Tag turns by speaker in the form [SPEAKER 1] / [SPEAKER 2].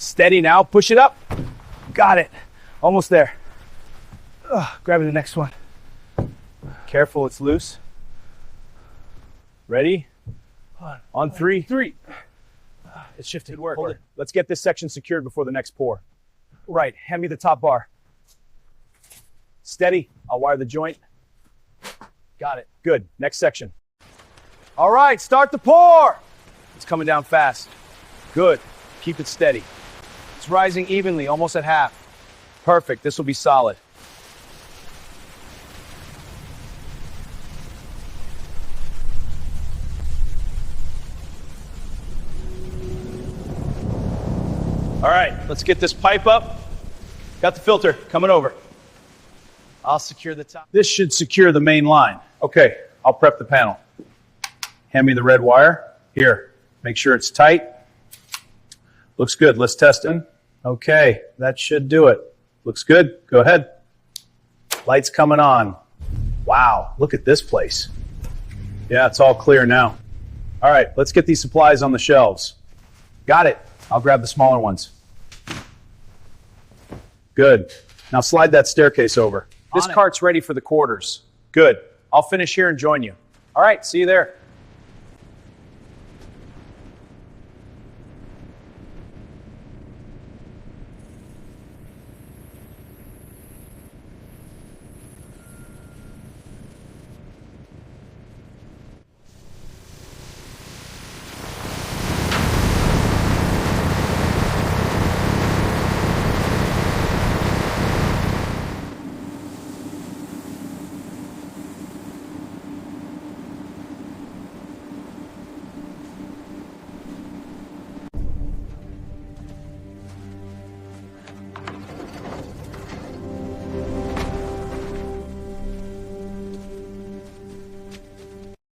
[SPEAKER 1] Steady now, push it up. Got it. Almost there. Grabbing the next one. Careful, it's loose. Ready? On three. It's shifting. Good work. Hold it. Let's get this section secured before the next pour. Right, hand me the top bar. Steady, I'll wire the joint. Got it. Good, next section. All right, start the pour. It's coming down fast. Good, keep it steady. It's rising evenly, almost at half. Perfect, this will be solid. All right, let's get this pipe up. Got the filter coming over. I'll secure the top. This should secure the main line. Okay, I'll prep the panel. Hand me the red wire. Here, make sure it's tight. Looks good, let's test it. Okay, that should do it. Looks good, go ahead. Lights coming on. Wow, look at this place. Yeah, it's all clear now. All right, let's get these supplies on the shelves. Got it. I'll grab the smaller ones. Good. Now slide that staircase over. This cart's ready for the quarters. Good. I'll finish here and join you. All right, see you there.